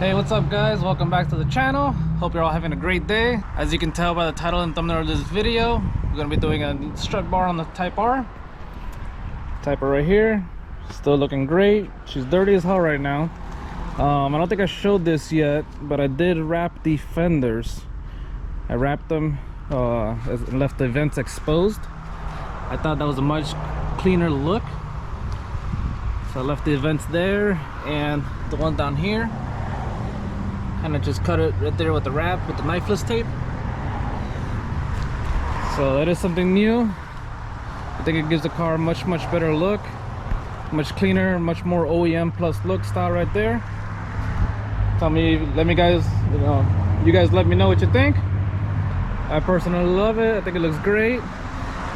Hey, what's up guys? Welcome back to the channel. Hope you're all having a great day. As you can tell by the title and thumbnail of this video, we're going to be doing a strut bar on the Type R. Type R right here. Still looking great. She's dirty as hell right now. I don't think I showed this yet, but I did wrap the fenders. I wrapped them and left the vents exposed. I thought that was a much cleaner look. So I left the vents there and the one down here. And I just cut it right there with the wrap with the knifeless tape. So that is something new. I think it gives the car a much better look, much cleaner, much more OEM plus look style right there. Let me guys, you guys let me know what you think. I personally love it. I think it looks great.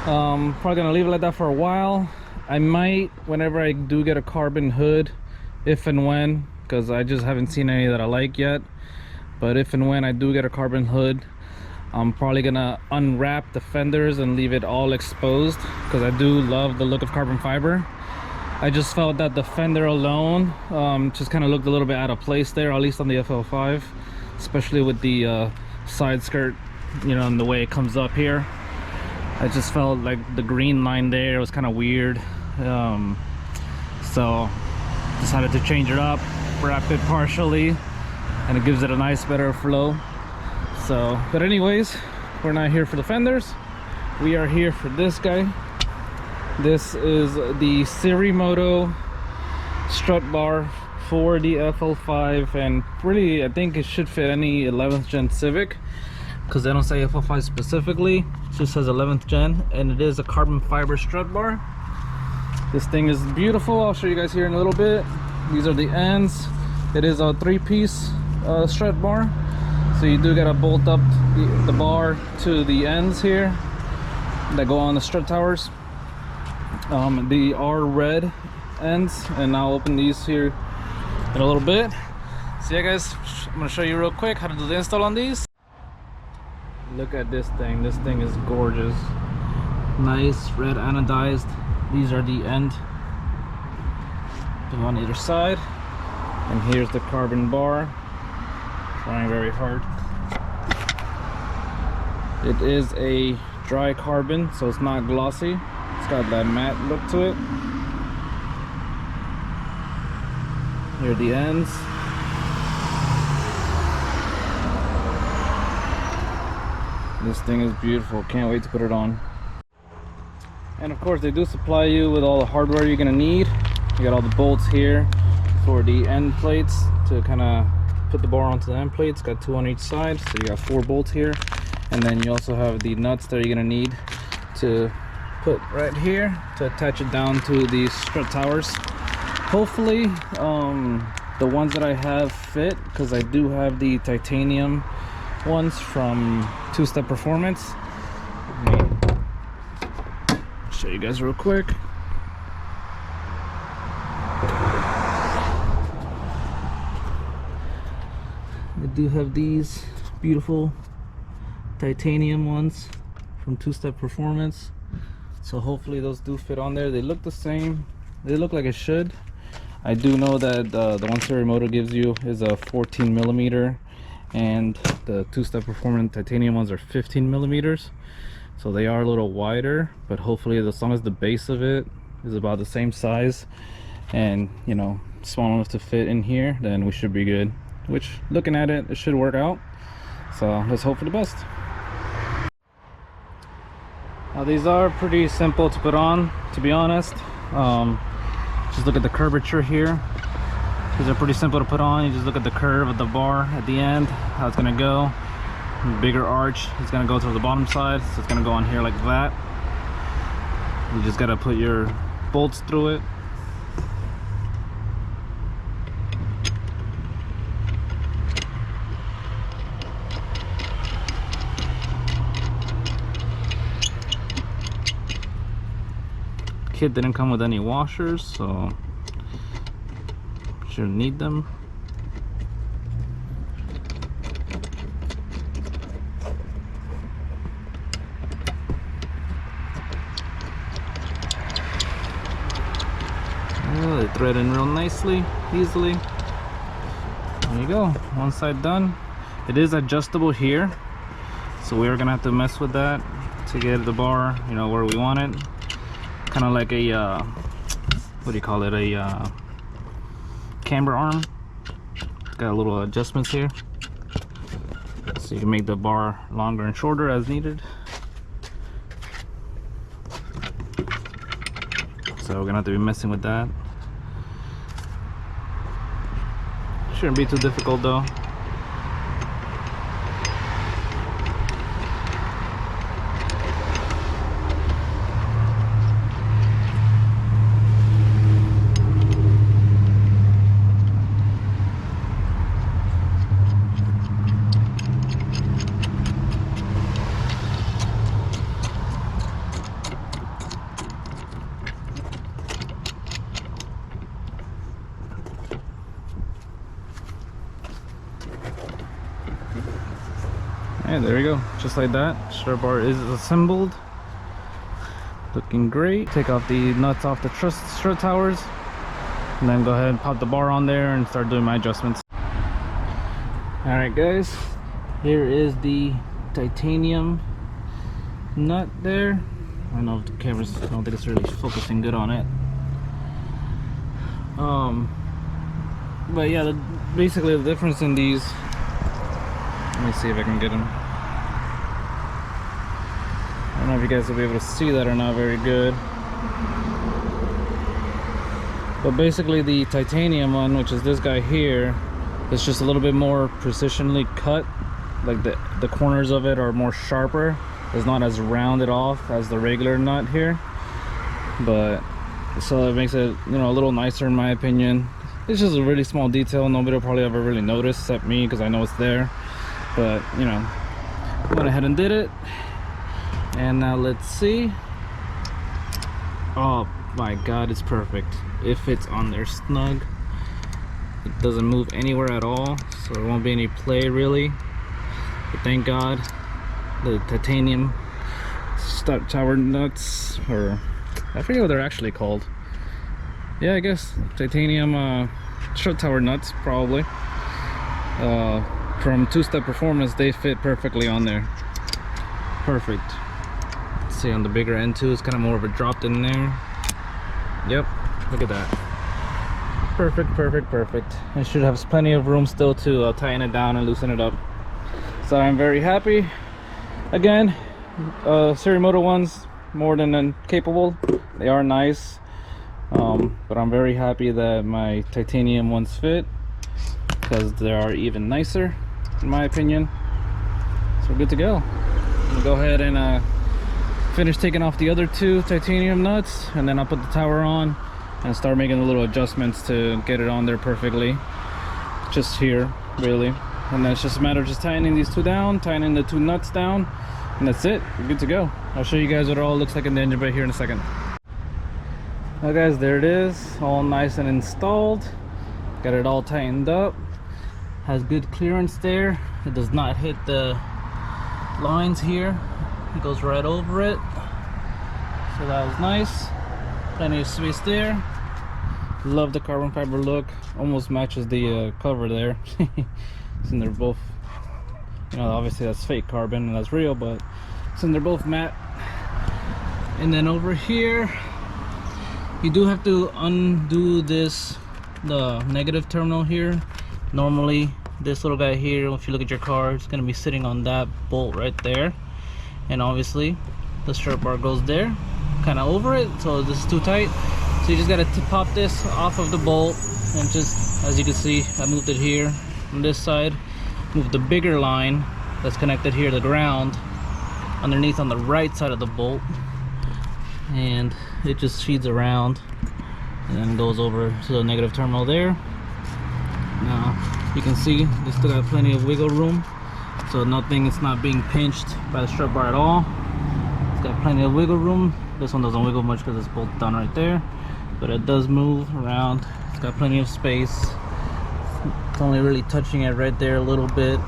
Probably gonna leave it like that for a while. I might, whenever I do get a carbon hood, if and when, because I just haven't seen any that I like yet, but if and when I do get a carbon hood, I'm probably gonna unwrap the fenders and leave it all exposed, because I do love the look of carbon fiber. I just felt that the fender alone just kind of looked a little bit out of place there, at least on the FL5, especially with the side skirt, and the way it comes up here. I just felt like the green line there was kind of weird, so decided to change it up, wrap it partially, and it gives it a nice better flow. So, but anyways, we're not here for the fenders, we are here for this guy. This is the SiriMoto strut bar for the FL5, and really I think it should fit any 11th gen Civic, because they don't say FL5 specifically, it just says 11th gen, and it is a carbon fiber strut bar. This thing is beautiful. I'll show you guys here in a little bit. These are the ends. It is a 3-piece strut bar, so you do gotta bolt up the bar to the ends here that go on the strut towers. They are red ends, and I'll open these here in a little bit. So yeah guys, I'm gonna show you real quick how to do the install on these. Look at this thing. This thing is gorgeous. Nice red anodized. These are the end on either side, and here's the carbon bar. Trying very hard. It is a dry carbon, so it's not glossy. It's got that matte look to it. Here are the ends. This thing is beautiful. Can't wait to put it on. And of course they do supply you with all the hardware you're gonna need. You got all the bolts here for the end plates to kind of put the bar onto the end plates. Got 2 on each side, so you got 4 bolts here. And then you also have the nuts that you're gonna need to put right here to attach it down to the strut towers. Hopefully the ones that I have fit, because I do have the titanium ones from Two-Step Performance. Show you guys real quick. I do have these beautiful titanium ones from Two-Step Performance, so hopefully those do fit on there. They look the same, they look like it should. I do know that the one SiriMoto gives you is a 14 millimeter, and the Two-Step Performance titanium ones are 15 millimeters, so they are a little wider. But hopefully, as long as the base of it is about the same size and small enough to fit in here, then we should be good. Which, looking at it, it should work out, so let's hope for the best. Now these are pretty simple to put on, to be honest. Just look at the curvature here. These are pretty simple to put on. You just look at the curve of the bar at the end, how it's gonna go. Bigger arch, it's gonna go to the bottom side, so it's gonna go on here like that. You just gotta put your bolts through it. Kit didn't come with any washers, so shouldn't need them. They thread in real nicely, easily. There you go, one side done. It is adjustable here, so we're gonna have to mess with that to get the bar, you know, where we want it. Kind of like a what do you call it, a camber arm. It's got a little adjustments here, so you can make the bar longer and shorter as needed. So we're gonna have to be messing with that. Shouldn't be too difficult though. And there we go, just like that. Strut bar is assembled, looking great. Take off the nuts off the strut towers, and then go ahead and pop the bar on there and start doing my adjustments. All right guys, here is the titanium nut there. I don't know if the camera's, I don't think it's really focusing good on it. But yeah, basically the difference in these, let me see if I can get them. I don't know if you guys will be able to see that or not very good. But basically the titanium one, which is this guy here, is just a little bit more precisionally cut. Like the corners of it are more sharper. It's not as rounded off as the regular nut here. But so it makes it, you know, a little nicer in my opinion. It's just a really small detail. Nobody will probably ever really notice except me, because I know it's there. But you know, went ahead and did it. And now let's see. Oh my god, it's perfect. It fits on there snug. It doesn't move anywhere at all, so there won't be any play really. But thank god the titanium strut tower nuts, or I forget what they're actually called. Yeah, I guess titanium strut tower nuts probably. From Two-Step Performance, they fit perfectly on there. Perfect. Let's see on the bigger end too, it's kind of more of a drop in there. Yep, look at that. Perfect, perfect, perfect. It should have plenty of room still to tighten it down and loosen it up. So I'm very happy. Again, SiriMoto ones, more than capable. They are nice, but I'm very happy that my titanium ones fit, because they are even nicer in my opinion. So we're good to go. I'm gonna go ahead and finish taking off the other two titanium nuts, and then I'll put the tower on and start making the little adjustments to get it on there perfectly. Just here really, and then it's just a matter of just tightening these two down, tightening the two nuts down, and that's it. We're good to go. I'll show you guys what it all looks like in the engine bay here in a second. Now guys, there it is, all nice and installed. Got it all tightened up. Has good clearance there. It does not hit the lines here. It goes right over it. So that was nice. Plenty of space there. Love the carbon fiber look. Almost matches the cover there. Since they're both, you know, obviously that's fake carbon and that's real, but since they're both matte. And then over here, you do have to undo this, the negative terminal here. Normally this little guy here, if you look at your car, it's going to be sitting on that bolt right there, and obviously the strut bar goes there, kind of over it, so this is too tight. So you just got to pop this off of the bolt, and just as you can see, I moved it here on this side, moved the bigger line that's connected here to the ground underneath on the right side of the bolt, and it just feeds around and then goes over to the negative terminal there. Now you can see they still got plenty of wiggle room, so nothing, it's not being pinched by the strut bar at all. It's got plenty of wiggle room. This one doesn't wiggle much because it's bolted down right there, but it does move around. It's got plenty of space. It's only really touching it right there a little bit,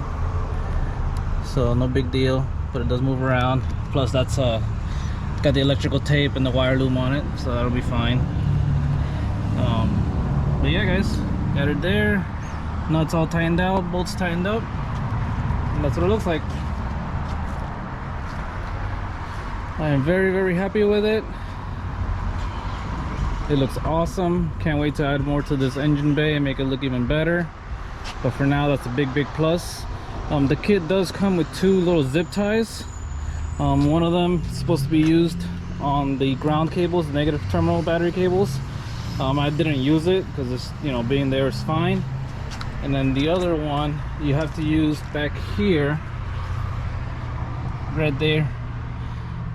so no big deal, but it does move around. Plus that's got the electrical tape and the wire loom on it, so that'll be fine. But yeah guys, got it there. Nuts all tightened out, bolts tightened up, and that's what it looks like. I am very happy with it. It looks awesome. Can't wait to add more to this engine bay and make it look even better. But for now, that's a big plus. The kit does come with 2 little zip ties. One of them is supposed to be used on the ground cables, the negative terminal battery cables. I didn't use it because it's, you know, being there is fine. And then the other one you have to use back here, right there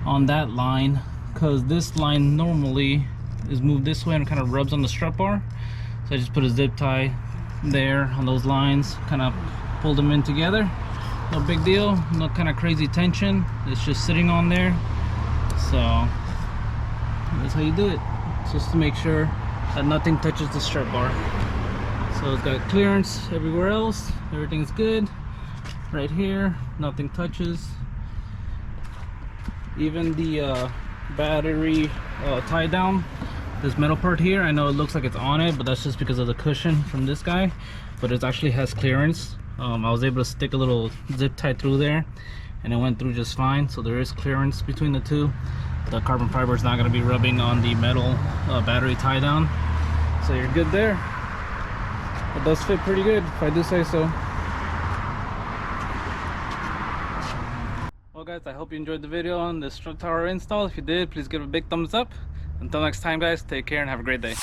on that line, because this line normally is moved this way and kind of rubs on the strut bar. So I just put a zip tie there on those lines, kind of pulled them in together. No big deal, no kind of crazy tension, it's just sitting on there. So that's how you do it, just to make sure that nothing touches the strut bar. So it's got clearance everywhere else, everything's good. Right here, nothing touches. Even the battery tie down, this metal part here, I know it looks like it's on it, but that's just because of the cushion from this guy, but it actually has clearance. I was able to stick a little zip tie through there and it went through just fine, so there is clearance between the two. The carbon fiber is not going to be rubbing on the metal battery tie down, so you're good there. It does fit pretty good, if I do say so. Well guys, I hope you enjoyed the video on the strut tower install. If you did, please give it a big thumbs up. Until next time guys, take care and have a great day.